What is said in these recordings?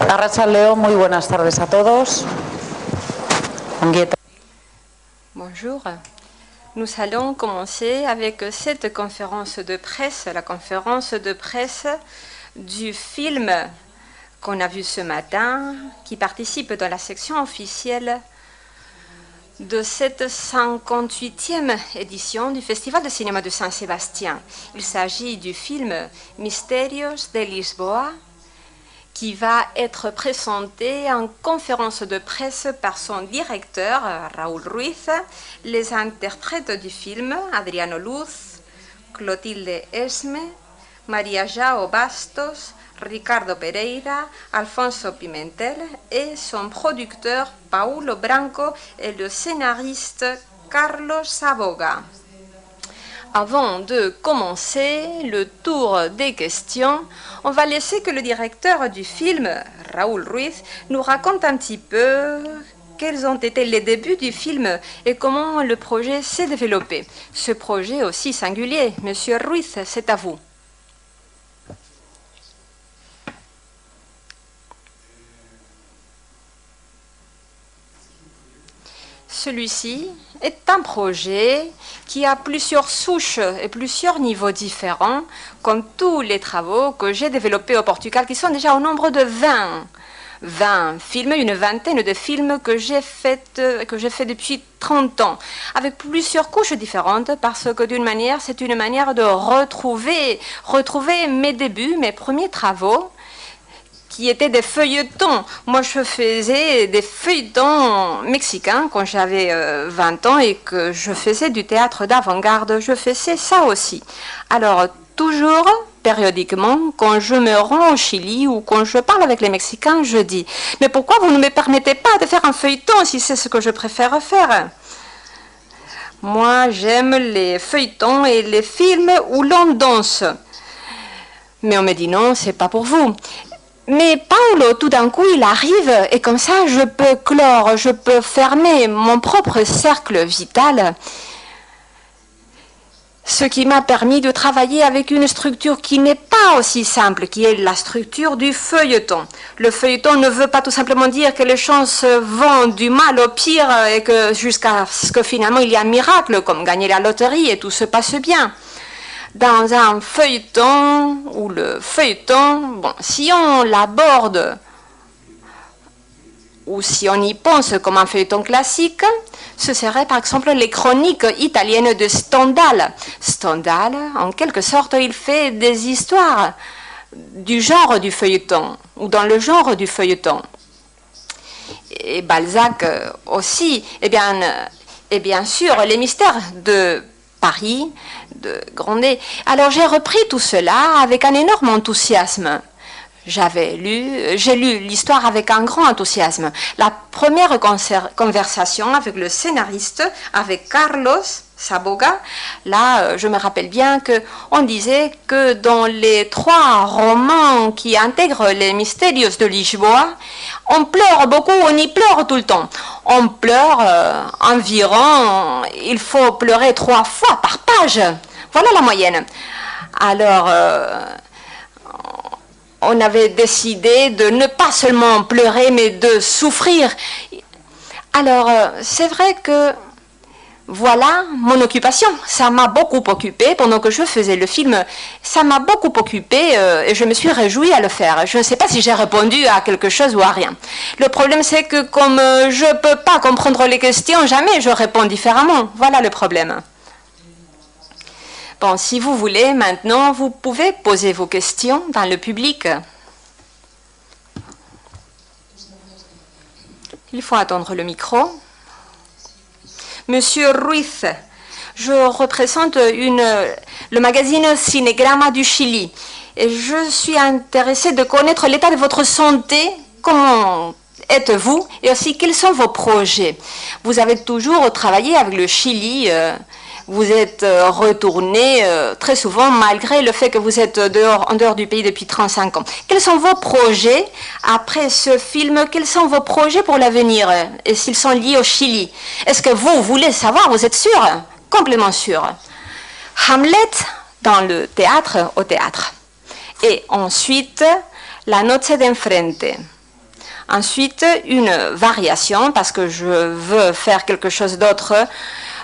Arratsaldeon, muy buenas tardes a todos. Bonjour. Nous allons commencer avec cette conférence de presse, la conférence de presse du film qu'on a vu ce matin, qui participe dans la section officielle de cette 58e édition du Festival de cinéma de Saint-Sébastien. Il s'agit du film Mistérios de Lisboa, qui va être présenté en conférence de presse par son directeur, Raúl Ruiz, les interprètes du film, Adriano Luz, Clotilde Esme, Maria João Bastos, Ricardo Pereira, Alfonso Pimentel et son producteur, Paulo Branco, et le scénariste Carlos Saboga. Avant de commencer le tour des questions, on va laisser que le directeur du film, Raúl Ruiz, nous raconte un petit peu quels ont été les débuts du film et comment le projet s'est développé. Ce projet aussi singulier, Monsieur Ruiz, c'est à vous. Celui-ci est un projet qui a plusieurs souches et plusieurs niveaux différents, comme tous les travaux que j'ai développés au Portugal, qui sont déjà au nombre de 20 films, une vingtaine de films que j'ai fait depuis 30 ans, avec plusieurs couches différentes, parce que d'une manière, c'est une manière de retrouver mes débuts, mes premiers travaux, qui étaient des feuilletons. Moi, je faisais des feuilletons mexicains quand j'avais 20 ans et que je faisais du théâtre d'avant-garde. Je faisais ça aussi. Alors, toujours, périodiquement, quand je me rends au Chili ou quand je parle avec les Mexicains, je dis « Mais pourquoi vous ne me permettez pas de faire un feuilleton si c'est ce que je préfère faire ?» Moi, j'aime les feuilletons et les films où l'on danse. Mais on me dit « Non, c'est pas pour vous. » Mais Paulo, tout d'un coup, il arrive et comme ça, je peux clore, je peux fermer mon propre cercle vital, ce qui m'a permis de travailler avec une structure qui n'est pas aussi simple, qui est la structure du feuilleton. Le feuilleton ne veut pas tout simplement dire que les choses vont du mal au pire et que jusqu'à ce que finalement il y a un miracle, comme gagner la loterie et tout se passe bien. Dans un feuilleton, ou le feuilleton, bon, si on l'aborde, ou si on y pense comme un feuilleton classique, ce serait par exemple les chroniques italiennes de Stendhal. Stendhal, en quelque sorte, il fait des histoires du genre du feuilleton, ou dans le genre du feuilleton. Et Balzac aussi, et bien sûr, les mystères de Paris, de Grandet. Alors j'ai repris tout cela avec un énorme enthousiasme. J'ai lu l'histoire avec un grand enthousiasme. La première conversation avec le scénariste, avec Carlos Saboga, là, je me rappelle bien qu'on disait que dans les 3 romans qui intègrent les Mistérios de Lisboa, on pleure beaucoup, on y pleure tout le temps. On pleure environ, il faut pleurer 3 fois par page. Voilà la moyenne. Alors, on avait décidé de ne pas seulement pleurer, mais de souffrir. Alors, c'est vrai que voilà mon occupation. Ça m'a beaucoup occupée pendant que je faisais le film. Ça m'a beaucoup occupée et je me suis réjouie à le faire. Je ne sais pas si j'ai répondu à quelque chose ou à rien. Le problème, c'est que comme je ne peux pas comprendre les questions, jamais je réponds différemment. Voilà le problème. Bon, si vous voulez, maintenant, vous pouvez poser vos questions dans le public. Il faut attendre le micro. Monsieur Ruiz, je représente le magazine Cinégrama du Chili et je suis intéressée de connaître l'état de votre santé. Comment êtes-vous et aussi quels sont vos projets? Vous avez toujours travaillé avec le Chili, vous êtes retourné très souvent malgré le fait que vous êtes en dehors du pays depuis 35 ans. Quels sont vos projets après ce film? Quels sont vos projets pour l'avenir et s'ils sont liés au Chili? Est-ce que vous voulez savoir? Vous êtes sûr? Complètement sûr. Hamlet dans le théâtre, au théâtre. Et ensuite, La Noche d'Enfrente. Ensuite, une variation, parce que je veux faire quelque chose d'autre,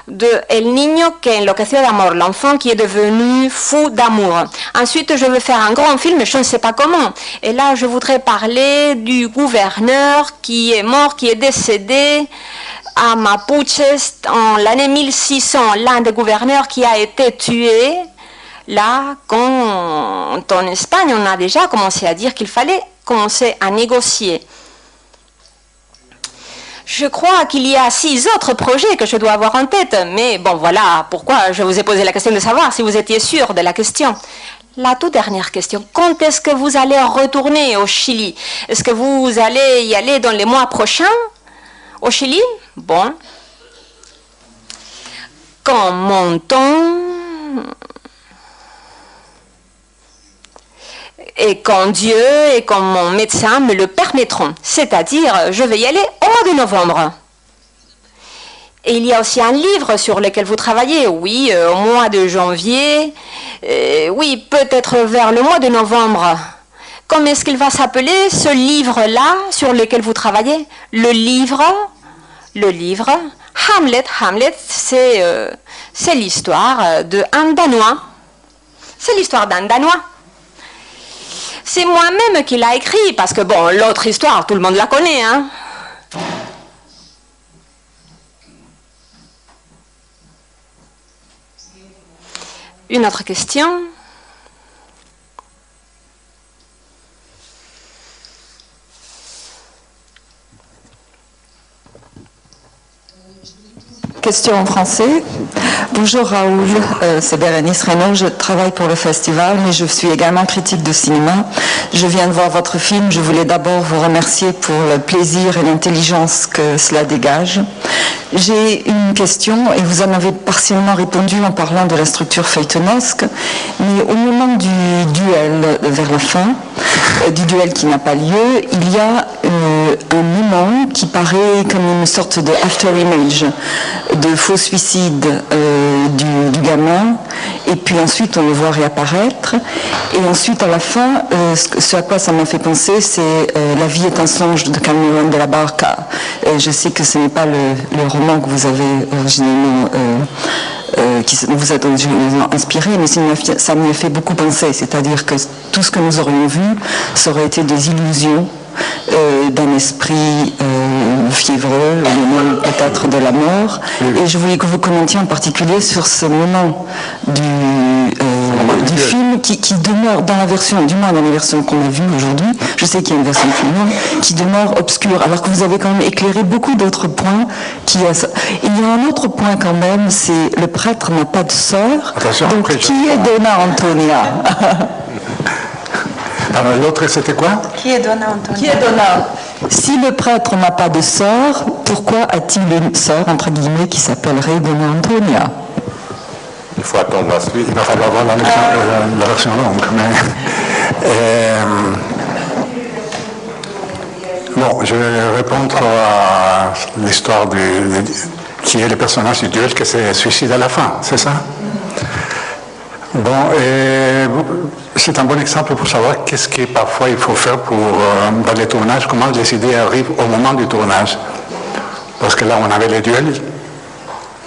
de El Niño que enloqueció d'amor, l'enfant qui est devenu fou d'amour. Ensuite, je veux faire un grand film, je ne sais pas comment. Et là, je voudrais parler du gouverneur qui est mort, qui est décédé à Mapuches en l'année 1600. L'un des gouverneurs qui a été tué. Là, quand en Espagne, on a déjà commencé à dire qu'il fallait commencer à négocier. Je crois qu'il y a 6 autres projets que je dois avoir en tête, mais bon, voilà pourquoi je vous ai posé la question de savoir si vous étiez sûr de la question. La toute dernière question, quand est-ce que vous allez retourner au Chili? Est-ce que vous allez y aller dans les mois prochains au Chili? Bon. Quand mon temps et quand Dieu et quand mon médecin me le permettront. C'est-à-dire, je vais y aller au mois de novembre. Et il y a aussi un livre sur lequel vous travaillez, oui, au mois de janvier, oui, peut-être vers le mois de novembre. Comment est-ce qu'il va s'appeler, ce livre-là, sur lequel vous travaillez? Le livre, Hamlet. Hamlet, c'est l'histoire d'un Danois. C'est l'histoire d'un Danois. C'est moi-même qui l'a écrit, parce que, bon, l'autre histoire, tout le monde la connaît, hein. Une autre question? Question en français. Bonjour Raoul, c'est Bérénice Reynaud, je travaille pour le festival, mais je suis également critique de cinéma. Je viens de voir votre film, je voulais d'abord vous remercier pour le plaisir et l'intelligence que cela dégage. J'ai une question, et vous en avez partiellement répondu en parlant de la structure feuilletonesque, mais au moment du duel vers la fin, du duel qui n'a pas lieu, il y a un moment qui paraît comme une sorte de after image, de faux suicide du gamin, et puis ensuite on le voit réapparaître, et ensuite à la fin, ce à quoi ça m'a fait penser, c'est La vie est un songe de Cameron de la Barca. Je sais que ce n'est pas le roman que vous avez originellement qui vous a inspiré, mais ça m'y a fait beaucoup penser, c'est-à-dire que tout ce que nous aurions vu, ça aurait été des illusions d'un esprit fiévreux, au moment peut-être de la mort. Et je voulais que vous commentiez en particulier sur ce moment du film qui demeure dans la version, du moins dans la version qu'on a vue aujourd'hui, je sais qu'il y a une version plus longue, qui demeure obscure, alors que vous avez quand même éclairé beaucoup d'autres points. Il y a un autre point quand même, c'est le prêtre n'a pas de sœur. Attention, donc qui est Donna Antonia? Alors l'autre, c'était quoi? Qui est Donna Antonia? Qui est Donna? Si le prêtre n'a pas de sœur, pourquoi a-t-il une sœur, entre guillemets, qui s'appellerait Donna Antonia? Il faut attendre la suite. Il va falloir voir la version longue. Mais, bon, je vais répondre à l'histoire qui est le personnage du duel qui se suicide à la fin, c'est ça? Bon, c'est un bon exemple pour savoir qu'est-ce que parfois il faut faire pour, dans les tournages, comment les idées arrivent au moment du tournage. Parce que là, on avait les duels.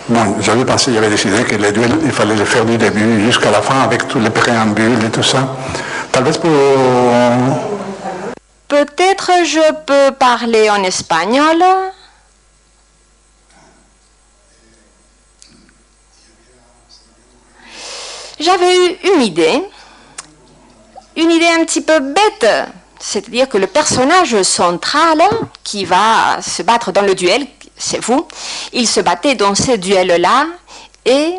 Bon, j'avais pensé, j'avais décidé que les duels, il fallait les faire du début jusqu'à la fin avec tous les préambules et tout ça. Talvez pour... Peut-être je peux parler en espagnol. J'avais eu une idée un petit peu bête, c'est-à-dire que le personnage central qui va se battre dans le duel, c'est vous, il se battait dans ce duel-là et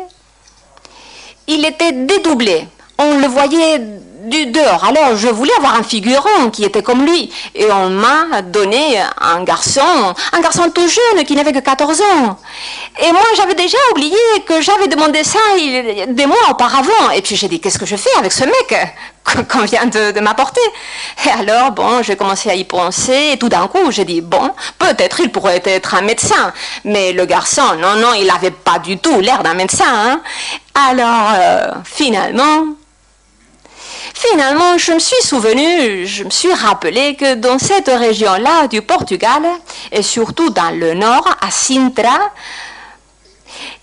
il était dédoublé. On le voyait du dehors. Alors je voulais avoir un figurant qui était comme lui. Et on m'a donné un garçon tout jeune qui n'avait que 14 ans. Et moi j'avais déjà oublié que j'avais demandé ça des mois auparavant. Et puis j'ai dit, qu'est-ce que je fais avec ce mec qu'on vient de m'apporter? Et alors, bon, j'ai commencé à y penser. Et tout d'un coup, j'ai dit, bon, peut-être il pourrait être un médecin. Mais le garçon, non, il n'avait pas du tout l'air d'un médecin. Hein. Alors, finalement, Finalement, je me suis rappelé que dans cette région-là du Portugal, et surtout dans le nord, à Sintra,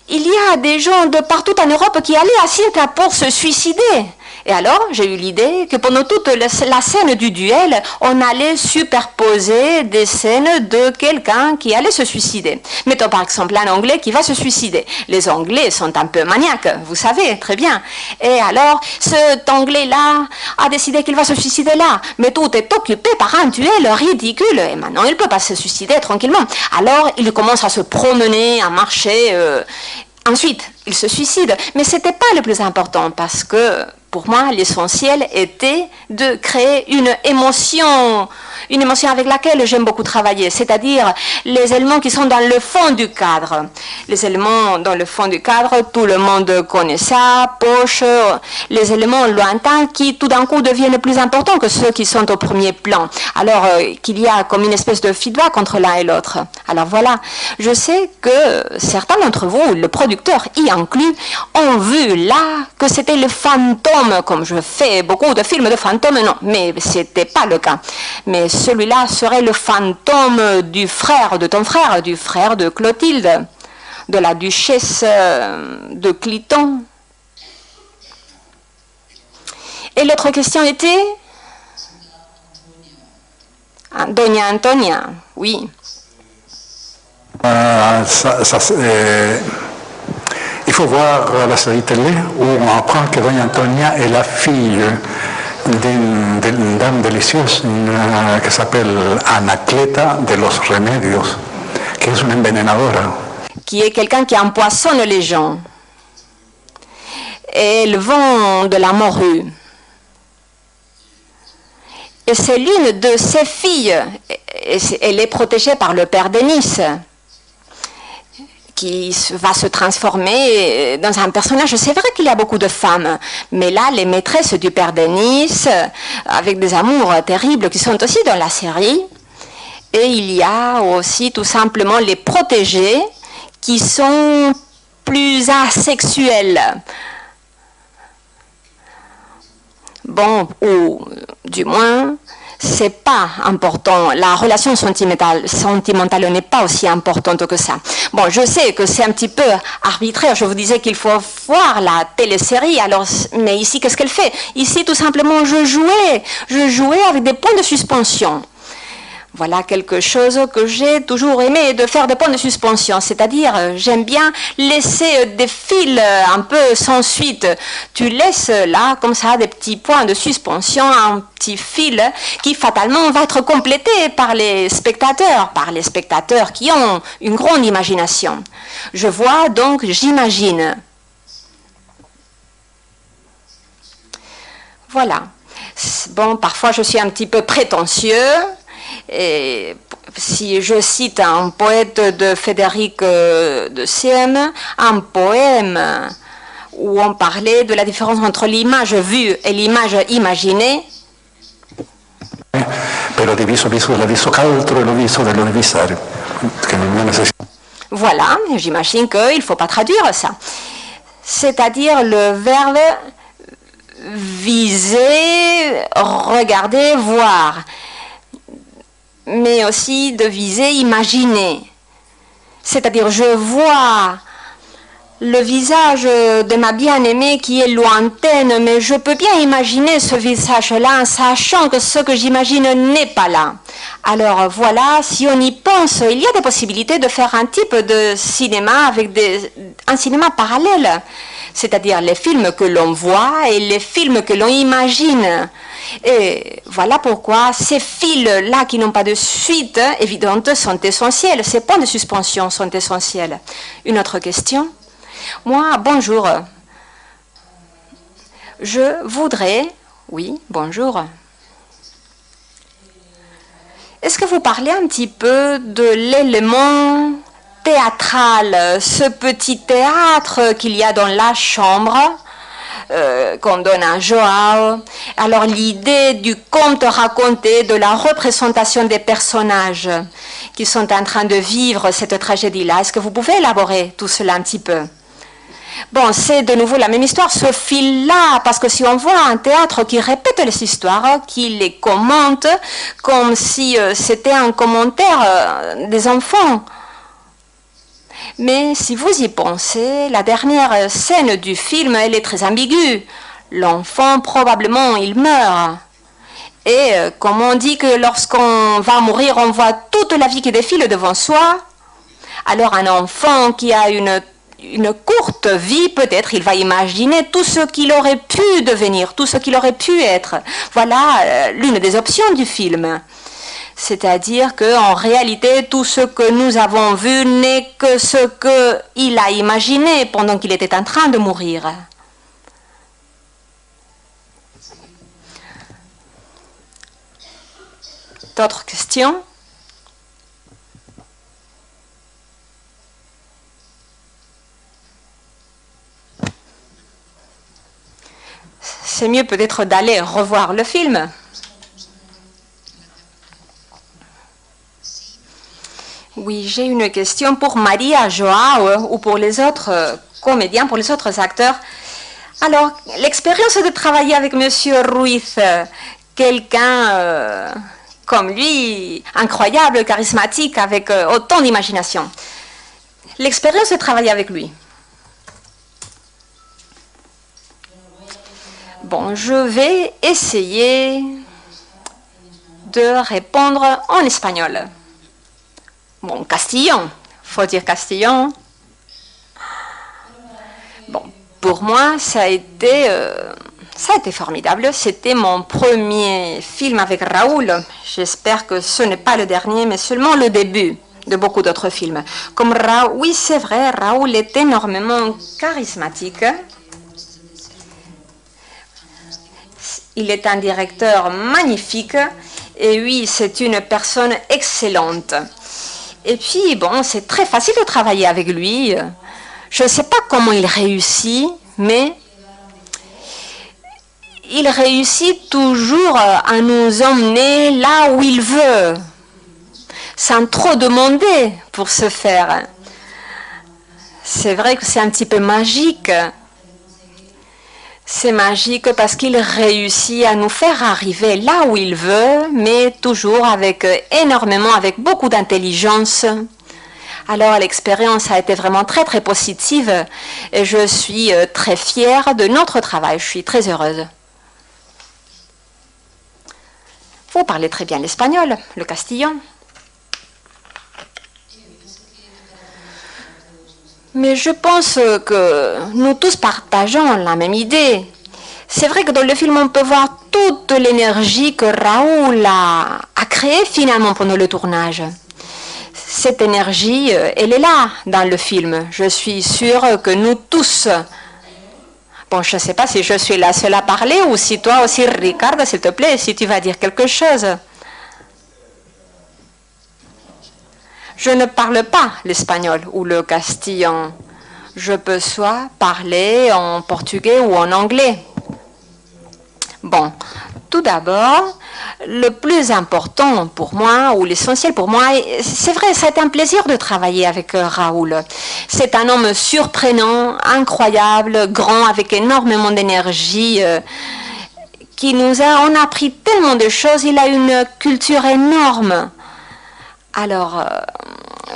il y a des gens de partout en Europe qui allaient à Sintra pour se suicider. Et alors, j'ai eu l'idée que pendant toute la scène du duel, on allait superposer des scènes de quelqu'un qui allait se suicider. Mettons par exemple un Anglais qui va se suicider. Les Anglais sont un peu maniaques, vous savez, très bien. Et alors, cet Anglais-là a décidé qu'il va se suicider là. Mais tout est occupé par un duel ridicule. Et maintenant, il ne peut pas se suicider tranquillement. Alors, il commence à se promener, à marcher. Ensuite, il se suicide. Mais ce n'était pas le plus important parce que, pour moi, l'essentiel était de créer une émotion avec laquelle j'aime beaucoup travailler, c'est-à-dire les éléments qui sont dans le fond du cadre. Les éléments dans le fond du cadre, tout le monde connaît ça, poche, les éléments lointains qui tout d'un coup deviennent plus importants que ceux qui sont au premier plan. Alors qu'il y a comme une espèce de feedback entre l'un et l'autre. Alors voilà, je sais que certains d'entre vous, le producteur y inclus, ont vu là que c'était le fantôme. Comme je fais beaucoup de films de fantômes, non, mais ce n'était pas le cas. Mais celui-là serait le fantôme du frère de ton frère, du frère de Clotilde, de la duchesse de Cliton. Et l'autre question était Doña Antonia, oui. Il faut voir la série télé où on apprend que Doña Antonia est la fille d'une dame délicieuse qui s'appelle Anacleta de los Remedios, qui est une envenenadora. Qui est quelqu'un qui empoisonne les gens. Et elle vend de la morue. Et c'est l'une de ses filles. Elle est protégée par le père Denis, qui va se transformer dans un personnage. C'est vrai qu'il y a beaucoup de femmes, mais là, les maîtresses du père Denis, avec des amours terribles qui sont aussi dans la série. Et il y a aussi tout simplement les protégés qui sont plus asexuels. Bon, ou du moins, c'est pas important. La relation sentimentale n'est pas aussi importante que ça. Bon, je sais que c'est un petit peu arbitraire. Je vous disais qu'il faut voir la télésérie. Alors, mais ici, qu'est-ce qu'elle fait? Ici, tout simplement, je jouais avec des points de suspension. Voilà quelque chose que j'ai toujours aimé, de faire des points de suspension. C'est-à-dire, j'aime bien laisser des fils un peu sans suite. Tu laisses là, comme ça, des petits points de suspension, un petit fil qui fatalement va être complété par les spectateurs qui ont une grande imagination. Je vois donc, j'imagine. Voilà. Bon, parfois je suis un petit peu prétentieux. Et si je cite un poète de Frédéric de Sienne, un poème où on parlait de la différence entre l'image vue et l'image imaginée. Voilà, j'imagine qu'il ne faut pas traduire ça. C'est-à-dire le verbe viser, regarder, voir. Mais aussi de viser, imaginer. C'est-à-dire, je vois le visage de ma bien-aimée qui est lointaine, mais je peux bien imaginer ce visage-là en sachant que ce que j'imagine n'est pas là. Alors voilà, si on y pense, il y a des possibilités de faire un type de cinéma avec un cinéma parallèle. C'est-à-dire les films que l'on voit et les films que l'on imagine. Et voilà pourquoi ces fils-là qui n'ont pas de suite évidente sont essentiels. Ces points de suspension sont essentiels. Une autre question? Moi, bonjour. Je voudrais... Oui, bonjour. Est-ce que vous parlez un petit peu de l'élément théâtral, ce petit théâtre qu'il y a dans la chambre qu'on donne à Joao? Alors l'idée du conte raconté, de la représentation des personnages qui sont en train de vivre cette tragédie-là, est-ce que vous pouvez élaborer tout cela un petit peu? Bon, c'est de nouveau la même histoire, ce fil-là, parce que si on voit un théâtre qui répète les histoires, qui les commente, comme si c'était un commentaire des enfants. Mais si vous y pensez, la dernière scène du film, elle est très ambiguë. L'enfant, probablement, il meurt. Et comme on dit que lorsqu'on va mourir, on voit toute la vie qui défile devant soi, alors un enfant qui a une courte vie, peut-être il va imaginer tout ce qu'il aurait pu devenir, tout ce qu'il aurait pu être. Voilà l'une des options du film. C'est-à-dire qu'en réalité, tout ce que nous avons vu n'est que ce qu'il a imaginé pendant qu'il était en train de mourir. D'autres questions? C'est mieux peut-être d'aller revoir le film. Oui, j'ai une question pour Maria Joao ou pour les autres comédiens, pour les autres acteurs. Alors, l'expérience de travailler avec Monsieur Ruiz, quelqu'un comme lui, incroyable, charismatique, avec autant d'imagination. L'expérience de travailler avec lui. Bon, je vais essayer de répondre en espagnol. Bon, Castillon, faut dire Castillon. Bon, pour moi, ça a été formidable. C'était mon premier film avec Raoul. J'espère que ce n'est pas le dernier, mais seulement le début de beaucoup d'autres films. Comme Raoul, oui, c'est vrai, Raoul est énormément charismatique. Il est un directeur magnifique. Et oui, c'est une personne excellente. Et puis, bon, c'est très facile de travailler avec lui. Je ne sais pas comment il réussit, mais il réussit toujours à nous emmener là où il veut, sans trop demander pour ce faire. C'est vrai que c'est un petit peu magique. C'est magique parce qu'il réussit à nous faire arriver là où il veut, mais toujours avec beaucoup d'intelligence. Alors l'expérience a été vraiment très très positive et je suis très fière de notre travail. Je suis très heureuse. Vous parlez très bien l'espagnol, le castillan. Mais je pense que nous tous partageons la même idée. C'est vrai que dans le film, on peut voir toute l'énergie que Raoul a créée finalement pendant le tournage. Cette énergie, elle est là dans le film. Je suis sûre que nous tous... Bon, je ne sais pas si je suis la seule à parler ou si toi aussi, Ricardo, s'il te plaît, si tu vas dire quelque chose. Je ne parle pas l'espagnol ou le castillan. Je peux soit parler en portugais ou en anglais. Bon, tout d'abord, le plus important pour moi, ou l'essentiel pour moi, c'est vrai, c'est un plaisir de travailler avec Raoul. C'est un homme surprenant, incroyable, grand, avec énormément d'énergie, on a appris tellement de choses, il a une culture énorme. Alors,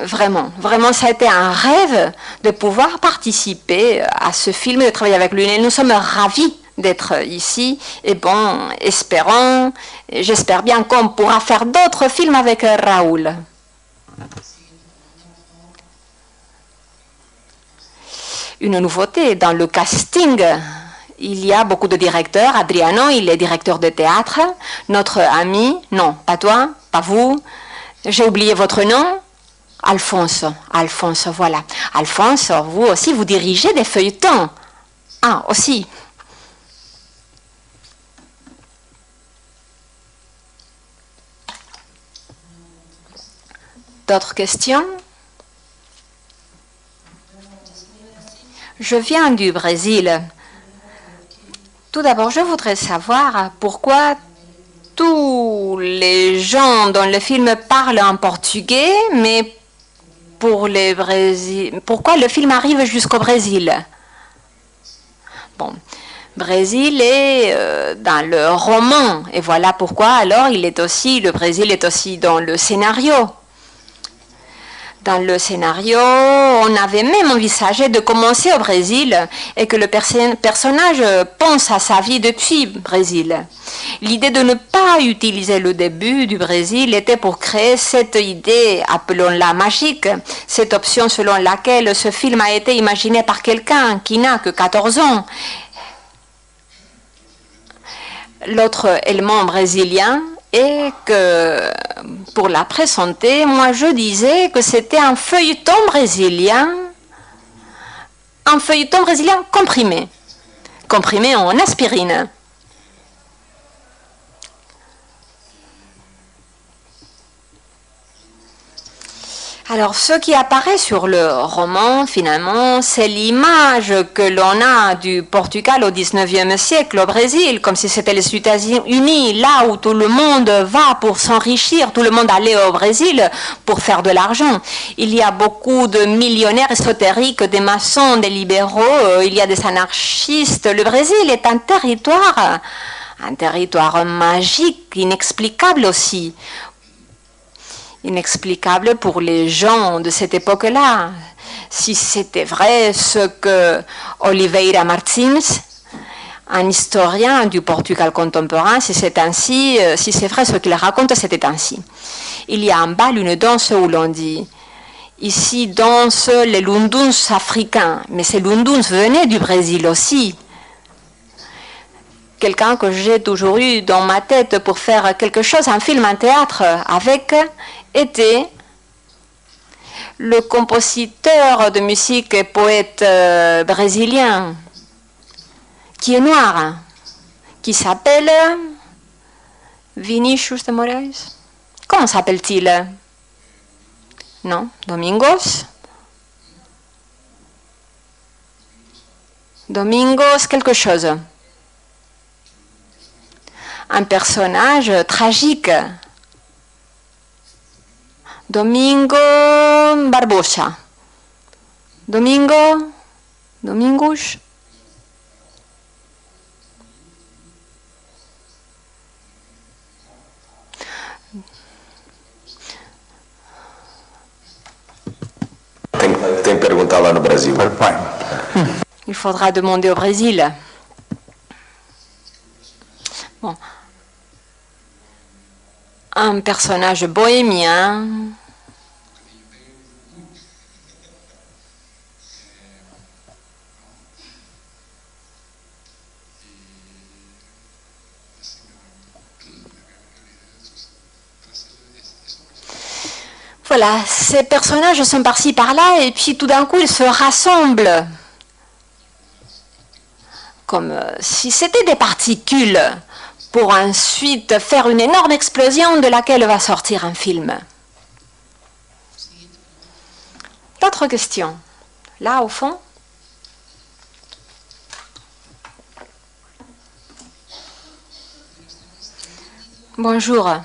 vraiment, ça a été un rêve de pouvoir participer à ce film, de travailler avec lui. Et nous sommes ravis d'être ici. Et bon, j'espère bien qu'on pourra faire d'autres films avec Raoul. Une nouveauté dans le casting. Il y a beaucoup de directeurs. Adriano, il est directeur de théâtre. Notre ami, non, pas toi, pas vous. J'ai oublié votre nom. Alphonse, voilà. Alphonse, vous aussi, vous dirigez des feuilletons. Ah, aussi. D'autres questions? Je viens du Brésil. Tout d'abord, je voudrais savoir pourquoi tous les gens dans le film parlent en portugais, mais pourquoi le film arrive jusqu'au Brésil? Bon, Brésil est dans le roman, et voilà pourquoi alors le Brésil est aussi dans le scénario. Dans le scénario, on avait même envisagé de commencer au Brésil et que le personnage pense à sa vie depuis Brésil. L'idée de ne pas utiliser le début du Brésil était pour créer cette idée, appelons-la magique, cette option selon laquelle ce film a été imaginé par quelqu'un qui n'a que 14 ans. L'autre élément brésilien est que, pour la présenter, moi je disais que c'était un feuilleton brésilien comprimé en aspirine. Alors, ce qui apparaît sur le roman, finalement, c'est l'image que l'on a du Portugal au XIXe siècle, au Brésil, comme si c'était les États-Unis, là où tout le monde va pour s'enrichir, tout le monde allait au Brésil pour faire de l'argent. Il y a beaucoup de millionnaires ésotériques, des maçons, des libéraux, il y a des anarchistes. Le Brésil est un territoire magique, inexplicable aussi. Inexplicable pour les gens de cette époque-là. Si c'était vrai ce que Oliveira Martins, un historien du Portugal contemporain, si c'est ainsi, si c'est vrai ce qu'il raconte, c'était ainsi. Il y a un bal, une danse où l'on dit ici dansent les lunduns africains, mais ces lunduns venaient du Brésil aussi. Quelqu'un que j'ai toujours eu dans ma tête pour faire quelque chose, un film, un théâtre avec, était le compositeur de musique et poète brésilien qui est noir, qui s'appelle Vinícius de Moraes. Comment s'appelle-t-il? Non, Domingos quelque chose. Un personnage tragique. Domingo Barbosa. Domingos. Tem que perguntar lá no Brasil. Il faudra demander au Brésil. Bon. Un personnage bohémien. Voilà, ces personnages sont par-ci par-là et puis tout d'un coup ils se rassemblent. Comme si c'était des particules pour ensuite faire une énorme explosion de laquelle va sortir un film. D'autres questions? Là, au fond? Bonjour.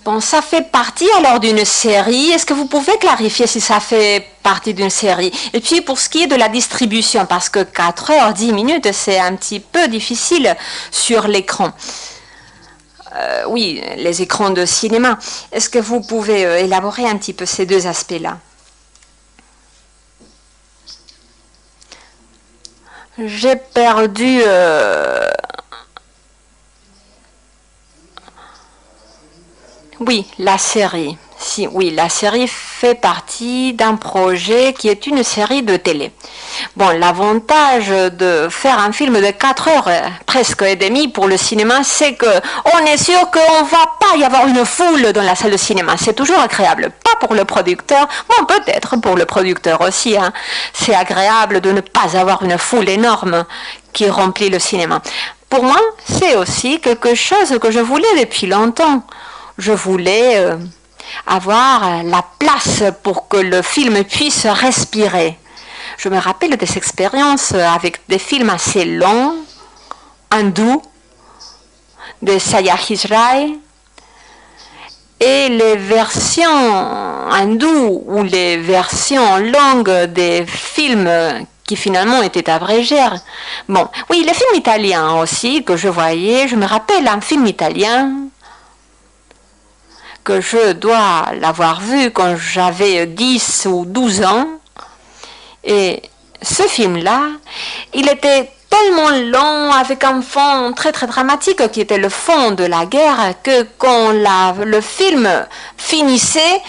Bon, ça fait partie alors d'une série. Est-ce que vous pouvez clarifier si ça fait partie d'une série? Et puis pour ce qui est de la distribution, parce que 4 heures, 10 minutes, c'est un petit peu difficile sur l'écran. Oui, les écrans de cinéma. Est-ce que vous pouvez élaborer un petit peu ces deux aspects-là? J'ai perdu... Oui, la série. Oui, la série fait partie d'un projet qui est une série de télé. Bon, l'avantage de faire un film de 4 heures, presque et demie pour le cinéma, c'est qu'on est sûr qu'on ne va pas y avoir une foule dans la salle de cinéma. C'est toujours agréable. Pas pour le producteur, bon, peut-être pour le producteur aussi. Hein. C'est agréable de ne pas avoir une foule énorme qui remplit le cinéma. Pour moi, c'est aussi quelque chose que je voulais depuis longtemps. Je voulais avoir la place pour que le film puisse respirer. Je me rappelle des expériences avec des films assez longs, hindous, de Sayajis Rai, et les versions hindoues ou les versions longues des films qui finalement étaient abrégés. Bon, oui, les films italiens aussi que je voyais, je me rappelle un film italien que je dois l'avoir vu quand j'avais 10 ou 12 ans. Et ce film-là, il était tellement long, avec un fond très très dramatique qui était le fond de la guerre, que quand le film finissait,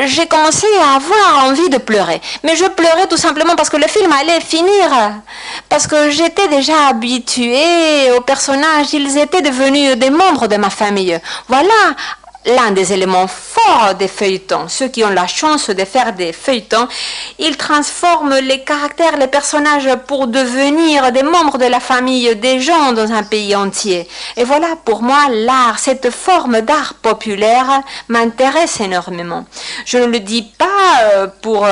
j'ai commencé à avoir envie de pleurer. Mais je pleurais tout simplement parce que le film allait finir, parce que j'étais déjà habituée aux personnages, ils étaient devenus des membres de ma famille. Voilà l'un des éléments forts des feuilletons. Ceux qui ont la chance de faire des feuilletons, ils transforment les caractères, les personnages pour devenir des membres de la famille des gens dans un pays entier. Et voilà, pour moi, l'art, cette forme d'art populaire m'intéresse énormément. Je ne le dis pas pour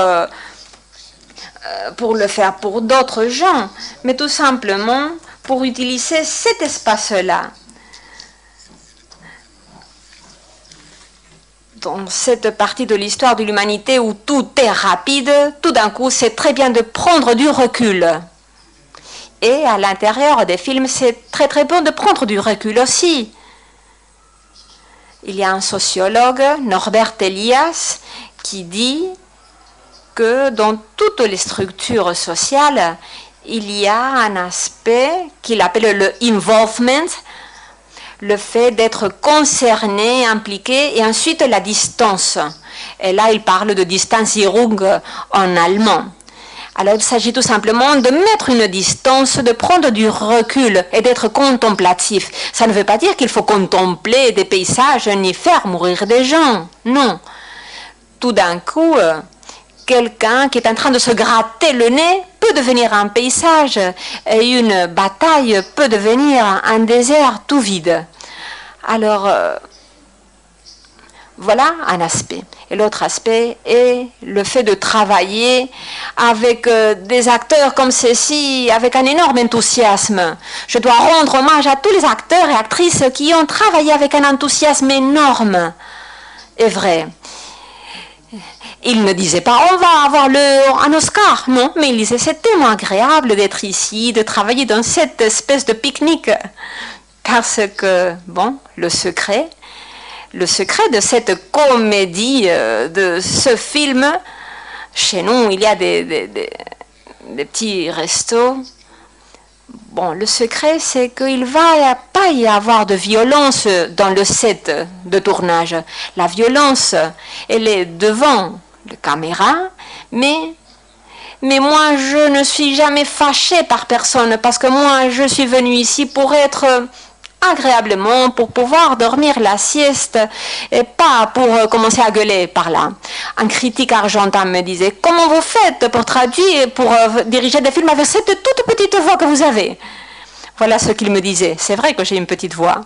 le faire pour d'autres gens, mais tout simplement pour utiliser cet espace-là. Dans cette partie de l'histoire de l'humanité où tout est rapide, tout d'un coup, c'est très bien de prendre du recul. Et à l'intérieur des films, c'est très très bon de prendre du recul aussi. Il y a un sociologue, Norbert Elias, qui dit que dans toutes les structures sociales, il y a un aspect qu'il appelle le involvement, le fait d'être concerné, impliqué, et ensuite la distance. Et là, il parle de Distanzierung en allemand. Alors, il s'agit tout simplement de mettre une distance, de prendre du recul et d'être contemplatif. Ça ne veut pas dire qu'il faut contempler des paysages ni faire mourir des gens. Non. Tout d'un coup, quelqu'un qui est en train de se gratter le nez peut devenir un paysage et une bataille peut devenir un désert tout vide. Alors, voilà un aspect. Et l'autre aspect est le fait de travailler avec des acteurs comme ceci, avec un énorme enthousiasme. Je dois rendre hommage à tous les acteurs et actrices qui ont travaillé avec un enthousiasme énorme et vrai. Il ne disait pas « on va avoir un Oscar », non, mais il disait « c'est tellement agréable d'être ici, de travailler dans cette espèce de pique-nique ». Parce que, bon, le secret de cette comédie, de ce film, chez nous, il y a des petits restos. Bon, le secret, c'est qu'il ne va pas y avoir de violence dans le set de tournage. La violence, elle est devant la caméra, mais moi, je ne suis jamais fâchée par personne, parce que moi, je suis venue ici pour être agréablement, pour pouvoir dormir la sieste et pas pour commencer à gueuler par là. Un critique argentin me disait « Comment vous faites pour traduire, pour diriger des films avec cette toute petite voix que vous avez ?» Voilà ce qu'il me disait. C'est vrai que j'ai une petite voix.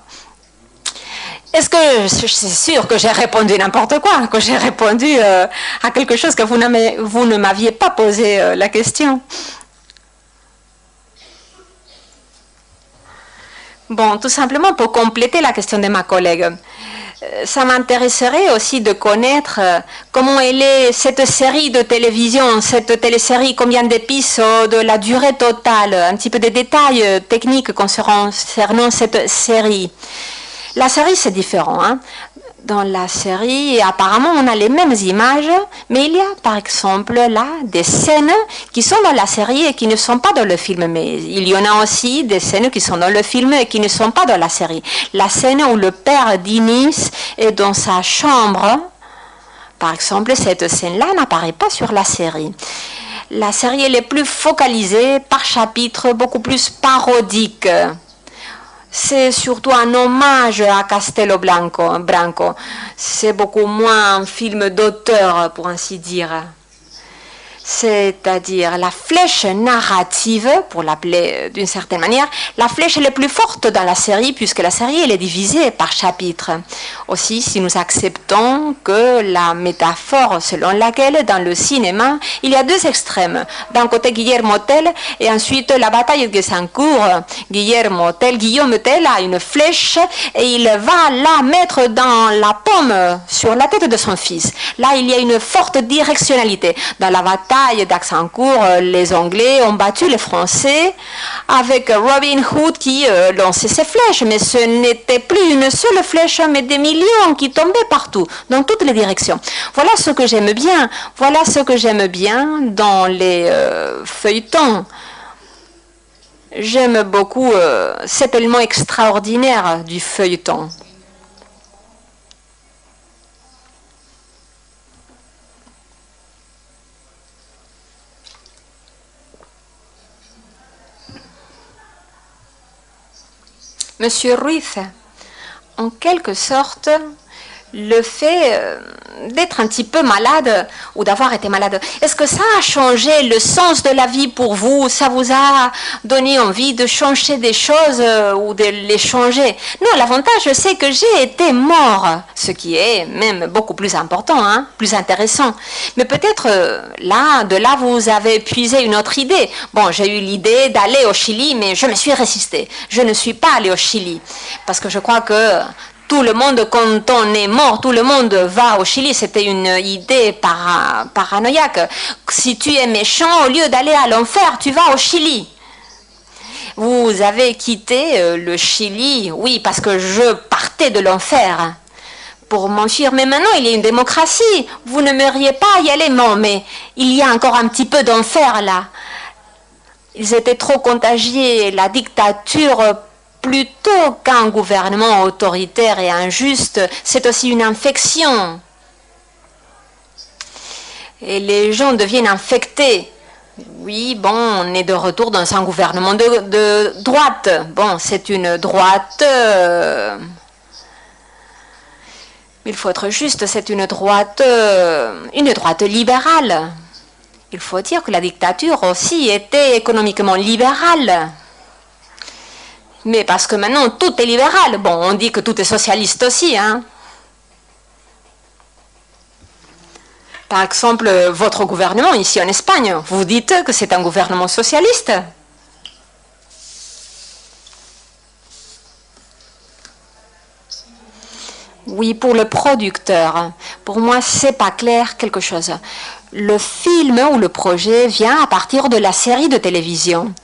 Est-ce que c'est sûr que j'ai répondu n'importe quoi, que j'ai répondu à quelque chose que vous ne m'aviez pas posé la question? Bon, tout simplement pour compléter la question de ma collègue, ça m'intéresserait aussi de connaître comment elle est cette série de télévision, cette télésérie, combien d'épisodes, la durée totale, un petit peu de détails techniques concernant cette série. La série, c'est différent, hein. Dans la série, apparemment, on a les mêmes images, mais il y a, par exemple, là, des scènes qui sont dans la série et qui ne sont pas dans le film. Mais il y en a aussi des scènes qui sont dans le film et qui ne sont pas dans la série. La scène où le père d'Innis est dans sa chambre, par exemple, cette scène-là n'apparaît pas sur la série. La série, elle est plus focalisée par chapitre, beaucoup plus parodique. C'est surtout un hommage à Castello Branco. C'est beaucoup moins un film d'auteur, pour ainsi dire. c'est-à-dire la flèche narrative, pour l'appeler d'une certaine manière, la flèche la plus forte dans la série, puisque la série elle est divisée par chapitres. Aussi, si nous acceptons que la métaphore selon laquelle dans le cinéma, il y a deux extrêmes. D'un côté, Guillermo Tell, et ensuite la bataille de Guessancourt. Guillaume Tell a une flèche et il va la mettre dans la paume, sur la tête de son fils. Là, il y a une forte directionnalité. Dans la bataille d'Agincourt, les Anglais ont battu les Français avec Robin Hood qui lançait ses flèches, mais ce n'était plus une seule flèche, mais des millions qui tombaient partout, dans toutes les directions. Voilà ce que j'aime bien. Voilà ce que j'aime bien dans les feuilletons. J'aime beaucoup cet élément extraordinaire du feuilleton. Monsieur Ruiz, en quelque sorte, le fait d'être un petit peu malade ou d'avoir été malade, est-ce que ça a changé le sens de la vie pour vous? Ça vous a donné envie de changer des choses ou de les changer? Non, l'avantage, c'est que j'ai été mort, ce qui est même beaucoup plus important, hein, plus intéressant. Mais peut-être de là, vous avez puisé une autre idée. Bon, j'ai eu l'idée d'aller au Chili, mais je me suis résistée. Je ne suis pas allée au Chili parce que je crois que tout le monde, quand on est mort, tout le monde va au Chili. C'était une idée paranoïaque. Si tu es méchant, au lieu d'aller à l'enfer, tu vas au Chili. Vous avez quitté le Chili, oui, parce que je partais de l'enfer pour m'enfuir. Mais maintenant, il y a une démocratie. Vous ne m'auriez pas y aller, non, mais il y a encore un petit peu d'enfer là. Ils étaient trop contagiés. La dictature, plutôt qu'un gouvernement autoritaire et injuste, c'est aussi une infection. Et les gens deviennent infectés. Oui, bon, on est de retour dans un gouvernement de droite. Bon, c'est une droite... il faut être juste, c'est une droite libérale. Il faut dire que la dictature aussi était économiquement libérale. Mais parce que maintenant, tout est libéral. Bon, on dit que tout est socialiste aussi, hein. Par exemple, votre gouvernement, ici en Espagne, vous dites que c'est un gouvernement socialiste. Oui, pour le producteur, pour moi, c'est pas clair quelque chose. Le film ou le projet vient à partir de la série de télévision.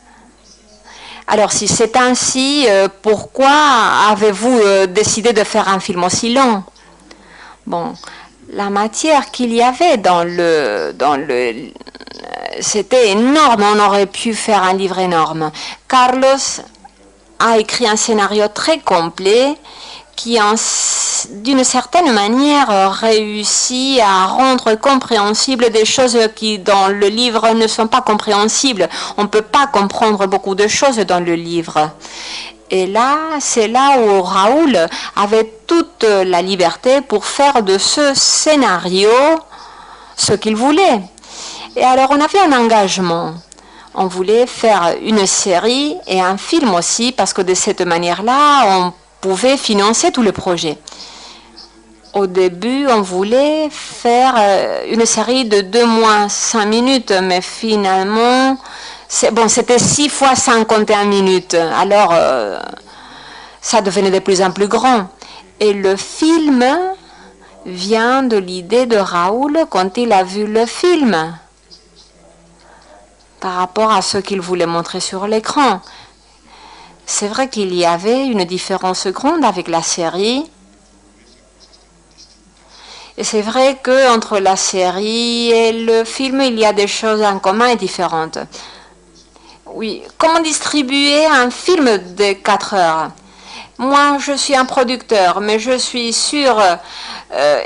Alors, si c'est ainsi, pourquoi avez-vous décidé de faire un film aussi long? Bon, la matière qu'il y avait c'était énorme, on aurait pu faire un livre énorme. Carlos a écrit un scénario très complet qui, d'une certaine manière, réussit à rendre compréhensibles des choses qui, dans le livre, ne sont pas compréhensibles. On ne peut pas comprendre beaucoup de choses dans le livre. Et là, c'est là où Raoul avait toute la liberté pour faire de ce scénario ce qu'il voulait. Et alors, on avait un engagement. On voulait faire une série et un film aussi, parce que de cette manière-là, on pouvait financer tout le projet. Au début, on voulait faire une série de 2-5 minutes, mais finalement, c'était 6 fois 51 minutes. Alors, ça devenait de plus en plus grand. Et le film vient de l'idée de Raoul quand il a vu le film, par rapport à ce qu'il voulait montrer sur l'écran. C'est vrai qu'il y avait une différence grande avec la série. Et c'est vrai qu'entre la série et le film, il y a des choses en commun et différentes. Oui, comment distribuer un film de 4 heures? Moi, je suis un producteur, mais je suis sûr,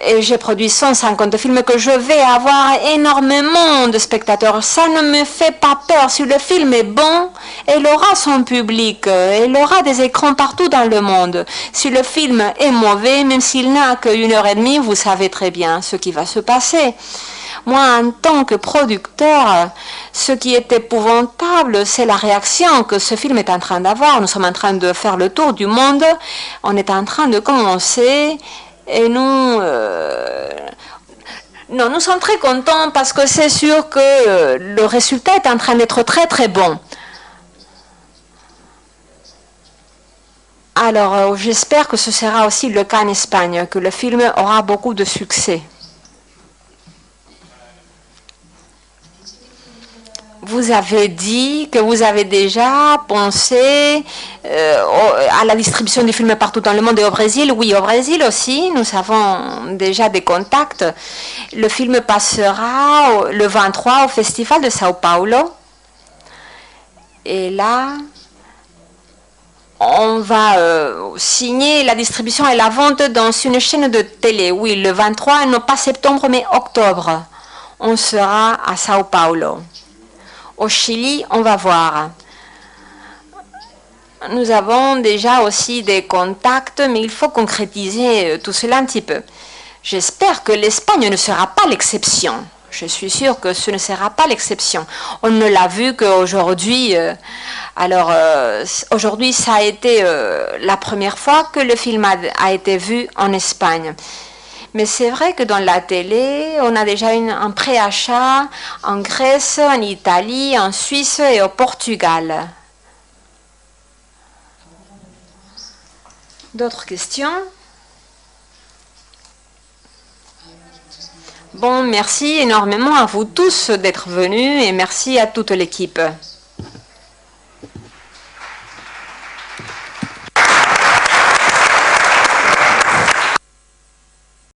et j'ai produit 150 films, que je vais avoir énormément de spectateurs. Ça ne me fait pas peur. Si le film est bon, il aura son public, il aura des écrans partout dans le monde. Si le film est mauvais, même s'il n'a que 1 heure et demie, vous savez très bien ce qui va se passer. Moi, en tant que producteur, ce qui est épouvantable, c'est la réaction que ce film est en train d'avoir. Nous sommes en train de faire le tour du monde. On est en train de commencer et nous... non, nous sommes très contents parce que c'est sûr que le résultat est en train d'être très très bon. Alors, j'espère que ce sera aussi le cas en Espagne, que le film aura beaucoup de succès. Vous avez dit que vous avez déjà pensé à la distribution du film partout dans le monde et au Brésil. Oui, au Brésil aussi, nous avons déjà des contacts. Le film passera le 23 au Festival de Sao Paulo. Et là, on va signer la distribution et la vente dans une chaîne de télé. Oui, le 23, non pas septembre, mais octobre. On sera à Sao Paulo. Au Chili, on va voir. Nous avons déjà aussi des contacts, mais il faut concrétiser tout cela un petit peu. J'espère que l'Espagne ne sera pas l'exception. Je suis sûre que ce ne sera pas l'exception. On ne l'a vu qu'aujourd'hui. Alors, aujourd'hui, ça a été la première fois que le film a été vu en Espagne. Mais c'est vrai que dans la télé, on a déjà un préachat en Grèce, en Italie, en Suisse et au Portugal. D'autres questions? Bon, merci énormément à vous tous d'être venus et merci à toute l'équipe.